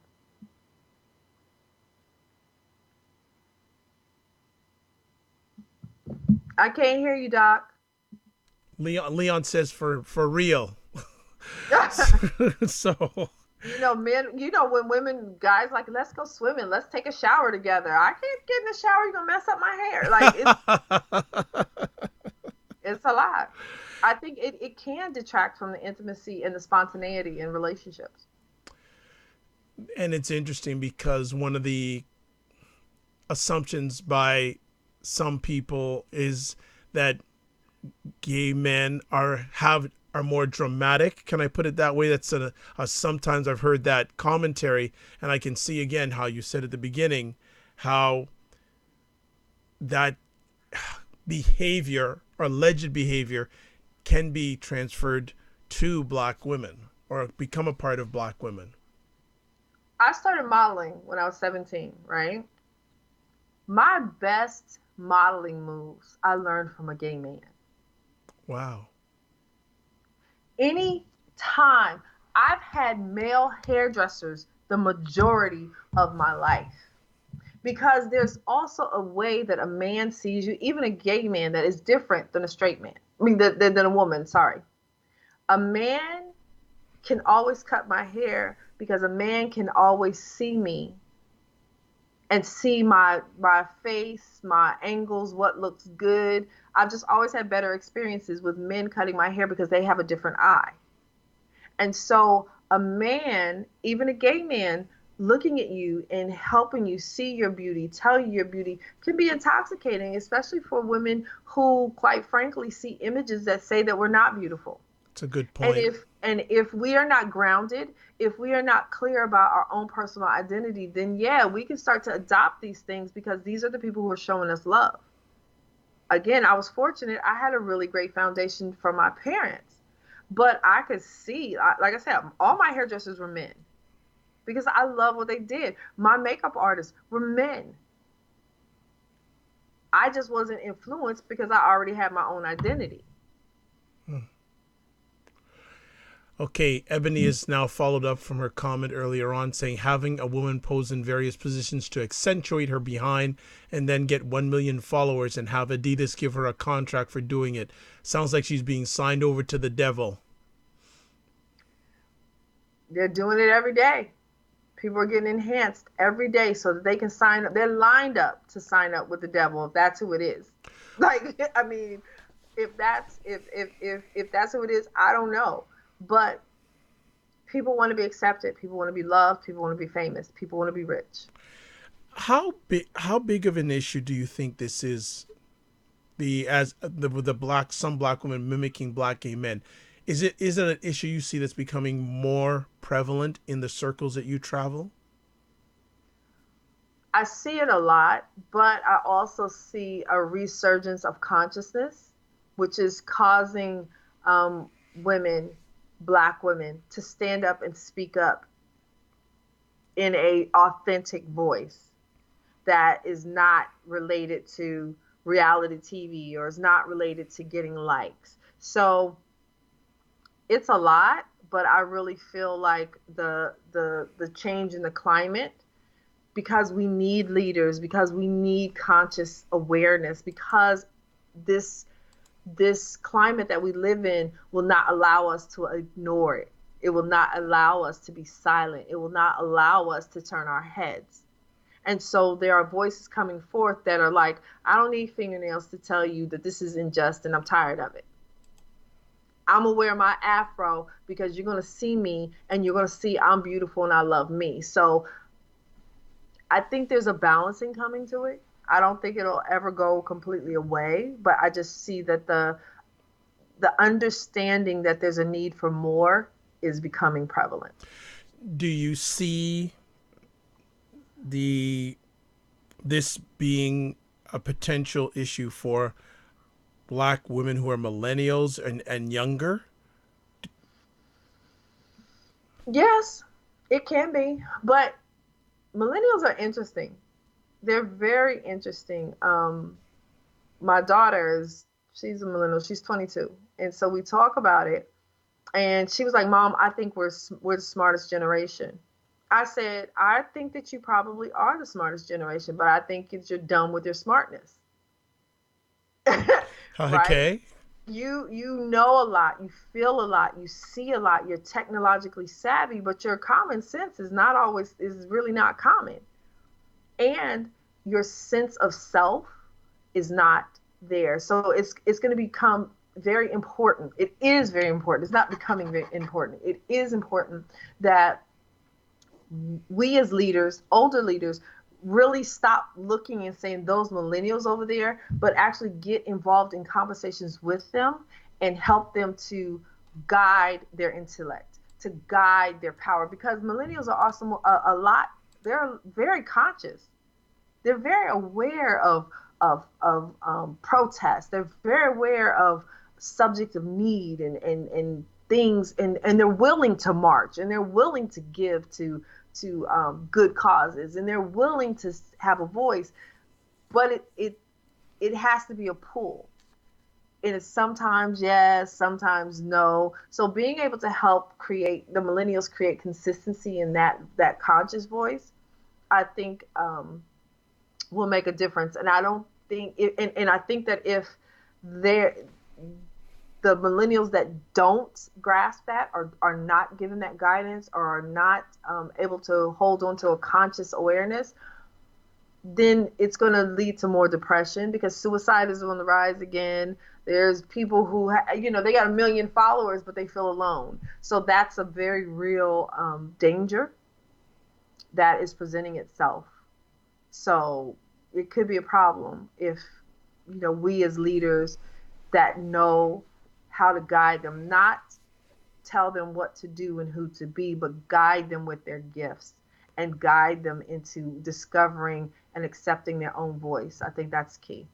I can't hear you, Doc. Leon says for real. So Men, when women, guys like, let's go swimming, let's take a shower together. I can't get in the shower, you're gonna mess up my hair. Like, it's a lot. I think it can detract from the intimacy and the spontaneity in relationships. and it's interesting because one of the assumptions by some people is that gay men are more dramatic. Can I put it that way? That's a sometimes I've heard that commentary, and I can see again how you said at the beginning how that behavior or alleged behavior can be transferred to black women or become a part of black women. I started modeling when I was 17, right? My best modeling moves I learned from a gay man. Wow. Any time I've had male hairdressers the majority of my life, because there's also a way that a man sees you, even a gay man, that is different than a straight man. I mean, than a woman, sorry. A man can always cut my hair because a man can always see me and see my face, my angles, what looks good. I've just always had better experiences with men cutting my hair because they have a different eye. And so a man, even a gay man, looking at you and helping you see your beauty, tell you your beauty, can be intoxicating, especially for women who, quite frankly, see images that say that we're not beautiful. It's a good And point. if we are not grounded, if we are not clear about our own personal identity, then yeah, we can start to adopt these things because these are the people who are showing us love. Again, I was fortunate. I had a really great foundation from my parents, but I could see, like I said, all my hairdressers were men because I love what they did. My makeup artists were men. I just wasn't influenced because I already had my own identity. Okay, Ebony is now followed up from her comment earlier on saying having a woman pose in various positions to accentuate her behind and then get 1 million followers and have Adidas give her a contract for doing it. Sounds like she's being signed over to the devil. They're doing it every day. People are getting enhanced every day so that they can sign up. They're lined up to sign up with the devil if that's who it is. Like, I mean, if that's who it is, I don't know. But people want to be accepted. People want to be loved. People want to be famous. People want to be rich. How big of an issue do you think this is? The black some black women mimicking black gay men. Is it an issue you see that's becoming more prevalent in the circles that you travel? I see it a lot, but I also see a resurgence of consciousness, which is causing women, black women, to stand up and speak up in a authentic voice that is not related to reality TV or is not related to getting likes. So it's a lot, but I really feel like the change in the climate, because we need leaders, because we need conscious awareness, because this this climate that we live in will not allow us to ignore it. It will not allow us to be silent. It will not allow us to turn our heads. And so there are voices coming forth that are like, I don't need fingernails to tell you that this is unjust and I'm tired of it. I'm gonna wear my afro because you're gonna see me and you're gonna see I'm beautiful and I love me. So I think there's a balancing coming to it. I don't think it'll ever go completely away, but I just see that the understanding that there's a need for more is becoming prevalent. Do you see the this being a potential issue for black women who are millennials and younger? Yes, it can be, but millennials are interesting. They're very interesting. My daughter she's a millennial. She's 22, and so we talk about it. And she was like, "Mom, I think we're the smartest generation." I said, "I think that you probably are the smartest generation, but I think that you're dumb with your smartness." Right? Okay. You know a lot, you feel a lot, you see a lot, you're technologically savvy, but your common sense is really not common. And your sense of self is not there. So it's going to become very important. It is very important. It's not becoming very important. It is important that we as leaders, older leaders, really stop looking and saying those millennials over there, but actually get involved in conversations with them and help them to guide their intellect, to guide their power. Because millennials are also a lot, they're very conscious. They're very aware of protest. They're very aware of subjects of need and things, and they're willing to march and they're willing to give to good causes and they're willing to have a voice, but it has to be a pull. It is sometimes yes, sometimes no. So being able to help create the millennials create consistency in that conscious voice, I think will make a difference. And I don't think and I think that if they're the millennials that don't grasp that or are not given that guidance or are not able to hold on to a conscious awareness, then it's going to lead to more depression because suicide is on the rise again. There's people who, they got a million followers, but they feel alone. So that's a very real danger that is presenting itself. So it could be a problem if, we as leaders that know how to guide them, not tell them what to do and who to be, but guide them with their gifts and guide them into discovering and accepting their own voice. I think that's key.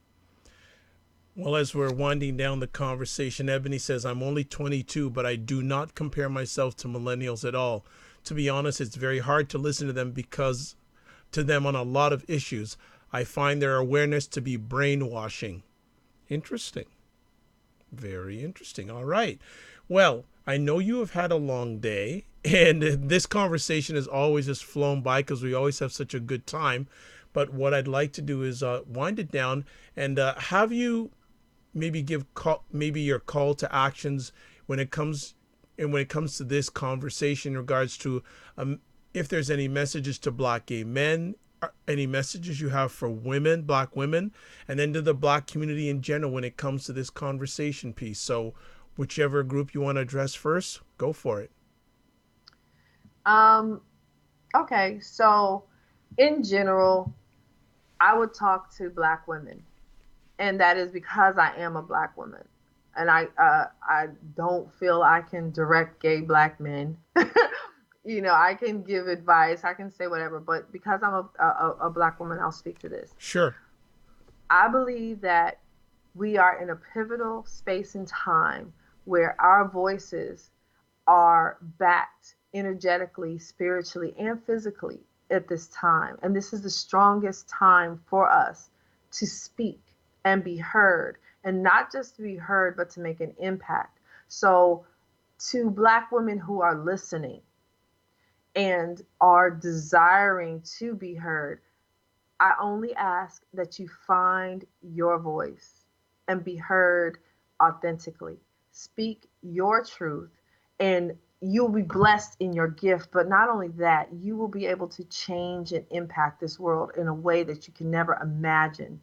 Well, as we're winding down the conversation, Ebony says, I'm only 22, but I do not compare myself to millennials at all. To be honest, it's very hard to listen to them because to them on a lot of issues. I find their awareness to be brainwashing. Interesting. Very interesting. All right. Well, I know you have had a long day, and this conversation has always just flown by because we always have such a good time. But what I'd like to do is wind it down and have you maybe maybe your call to actions when it comes to this conversation in regards to if there's any messages to black gay men, any messages you have for women, black women, and then to the black community in general when it comes to this conversation piece. So whichever group you want to address first, go for it. Um, okay, so in general, I would talk to black women, and that is because I am a black woman, and I don't feel I can direct gay black men. I can give advice, I can say whatever, but because I'm a black woman, I'll speak to this. Sure. I believe that we are in a pivotal space and time where our voices are backed energetically, spiritually, and physically at this time. And this is the strongest time for us to speak and be heard, and not just to be heard, but to make an impact. So, to black women who are listening and are desiring to be heard, I only ask that you find your voice and be heard authentically. Speak your truth, and you'll be blessed in your gift. But not only that, you will be able to change and impact this world in a way that you can never imagine,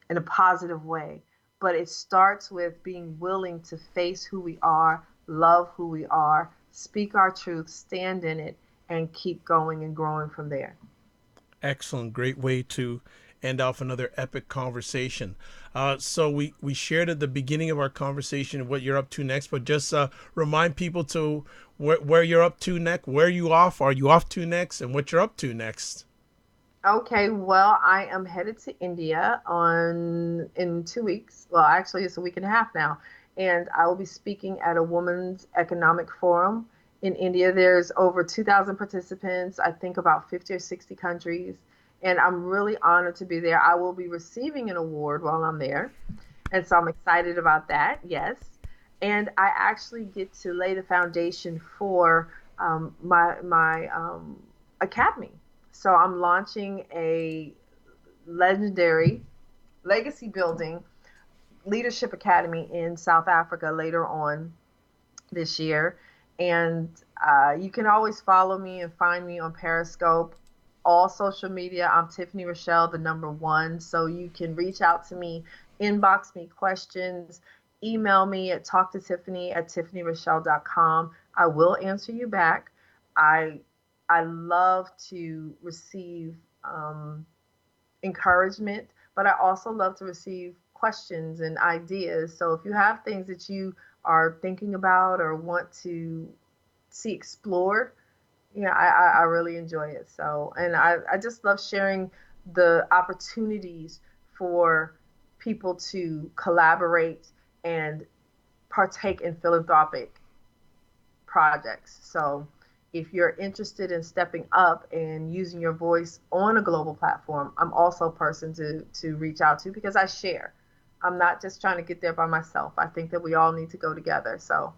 in a positive way. but it starts with being willing to face who we are, love who we are, speak our truth, stand in it, and keep going and growing from there. Excellent. Great way to end off another epic conversation. So we shared at the beginning of our conversation what you're up to next, but just remind people to where you're up to next, where you off, are you off to next, and what you're up to next. Okay, well, I am headed to India on in 2 weeks. Well, actually, it's a week and a half now, and I will be speaking at a women's economic forum in India. There's over 2,000 participants, I think about 50 or 60 countries, and I'm really honored to be there. I will be receiving an award while I'm there, and so I'm excited about that. Yes, and I actually get to lay the foundation for my academy. So I'm launching a legendary legacy building leadership academy in South Africa later on this year. And you can always follow me and find me on Periscope, all social media. I'm Tiffany Rashel, the number one. So you can reach out to me, inbox me questions, email me at talktotiffany@tiffanyrashel.com. I will answer you back. I I love to receive encouragement, but I also love to receive questions and ideas. So if you have things that you are thinking about or want to see explored, yeah, I really enjoy it. So, and I just love sharing the opportunities for people to collaborate and partake in philanthropic projects. So, if you're interested in stepping up and using your voice on a global platform, I'm also a person to reach out to because I share. I'm not just trying to get there by myself. I think that we all need to go together. So,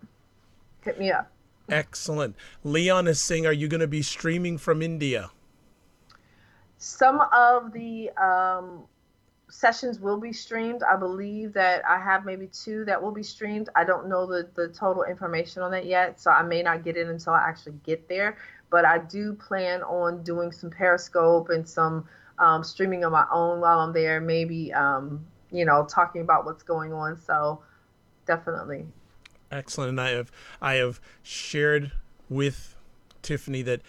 hit me up. Excellent. Leon is saying, are you going to be streaming from India? Some of the sessions will be streamed. I believe that I have maybe two that will be streamed. I don't know the total information on that yet, so I may not get it until I actually get there. But I do plan on doing some Periscope and some streaming on my own while I'm there, maybe, talking about what's going on. So definitely. Excellent. And I have shared with Tiffany that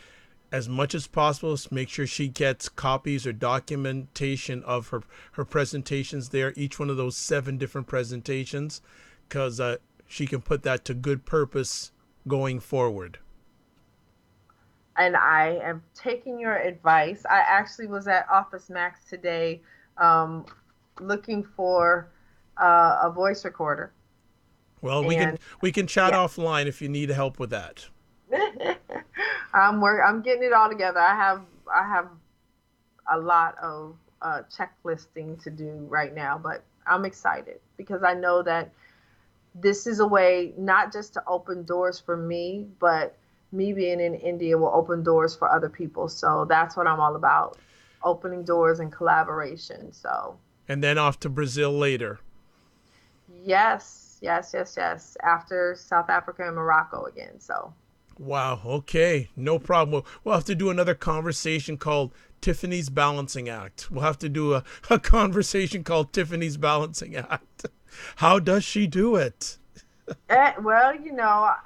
as much as possible, make sure she gets copies or documentation of her presentations there, each one of those 7 different presentations, because she can put that to good purpose going forward. And I am taking your advice. I actually was at Office Max today um, looking for a voice recorder. Well, we can And we can chat yeah, offline if you need help with that. I'm getting it all together. I have a lot of checklisting to do right now, but I'm excited because I know that this is a way not just to open doors for me, but me being in India will open doors for other people. So that's what I'm all about, opening doors and collaboration. So, And then off to Brazil later. yes, yes, yes, yes. After South Africa and Morocco again. So, Wow. Okay. No problem. We'll have to do another conversation called Tiffany's Balancing Act. We'll have to do a conversation called Tiffany's Balancing Act. How does she do it? well,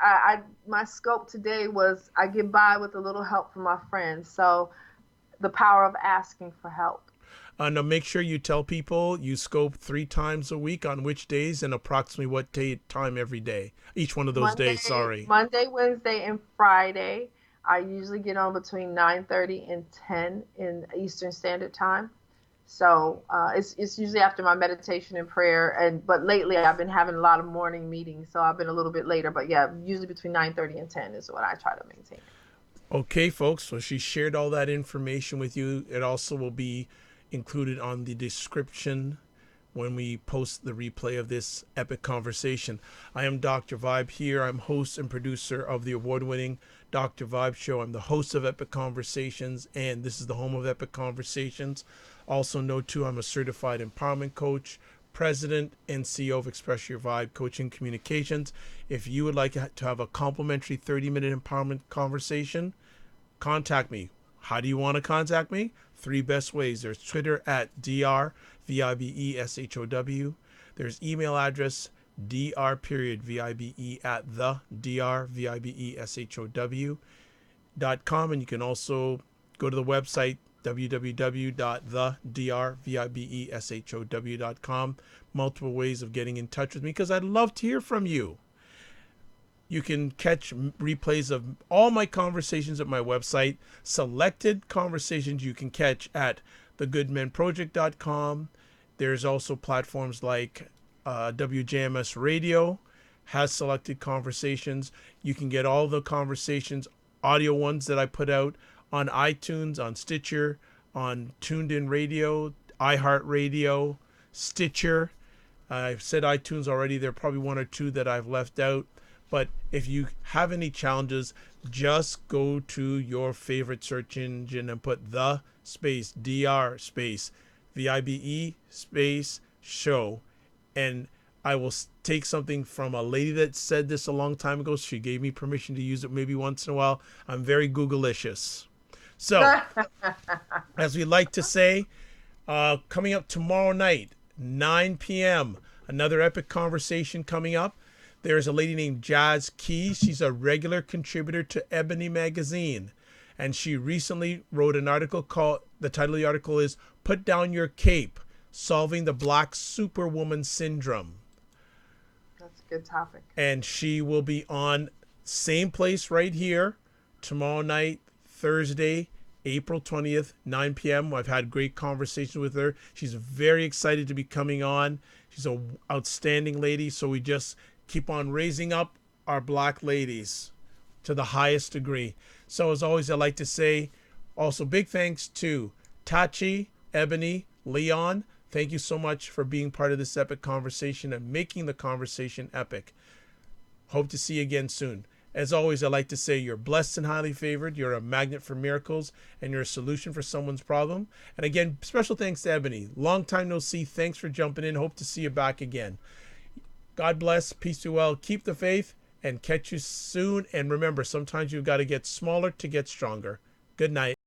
I my scope today was I get by with a little help from my friends. So, the power of asking for help. Now, make sure you tell people you scope 3 times a week on which days and approximately what time every day. Each one of those days, sorry. Wednesday, and Friday. I usually get on between 9:30 and 10 in Eastern Standard Time. So it's usually after my meditation and prayer. But lately I've been having a lot of morning meetings, so I've been a little bit later. But yeah, usually between 9:30 and 10 is what I try to maintain. Okay, folks. So she shared all that information with you. It also will be included on the description when we post the replay of this epic conversation. I am Dr. Vibe here. I'm host and producer of the award-winning Dr. Vibe Show. I'm the host of Epic Conversations, and this is the home of Epic Conversations. Also know, too, I'm a certified empowerment coach, president and CEO of Express Your Vibe Coaching Communications. If you would like to have a complimentary 30-minute empowerment conversation, contact me. How do you want to contact me? 3 best ways. There's Twitter at DrVibeshow. There's email address dr period vibe at the dr vibeshow.com, and you can also go to the website www.thedrvibeshow.com. Multiple ways of getting in touch with me because I'd love to hear from you. You can catch replays of all my conversations at my website. Selected conversations you can catch at thegoodmenproject.com. There's also platforms like WJMS Radio has selected conversations. You can get all the conversations, audio ones that I put out on iTunes, on Stitcher, on Tuned In Radio, iHeartRadio, Stitcher. I've said iTunes already. There are probably one or two that I've left out. But if you have any challenges, just go to your favorite search engine and put the space, DR space, VIBE space show. And I will take something from a lady that said this a long time ago. She gave me permission to use it maybe once in a while. I'm very Google-licious. So, as we like to say, coming up tomorrow night, 9 p.m., another epic conversation coming up. There's a lady named Jazz Keys. She's a regular contributor to Ebony Magazine. And she recently wrote an article called, the title of the article is Put Down Your Cape, Solving the Black Superwoman Syndrome. That's a good topic. And she will be on same place right here tomorrow night, Thursday, April 20th, 9 p.m. I've had great conversations with her. She's very excited to be coming on. She's an outstanding lady. So we just keep on raising up our Black ladies to the highest degree. So as always, I like to say also big thanks to Tachi, Ebony, Leon. Thank you so much for being part of this epic conversation and making the conversation epic. Hope to see you again soon. As always, I like to say you're blessed and highly favored. You're a magnet for miracles, and you're a solution for someone's problem. And again, special thanks to Ebony. Long time no see. Thanks for jumping in. Hope to see you back again. God bless. Peace be well. Keep the faith and catch you soon. And remember, sometimes you've got to get smaller to get stronger. Good night.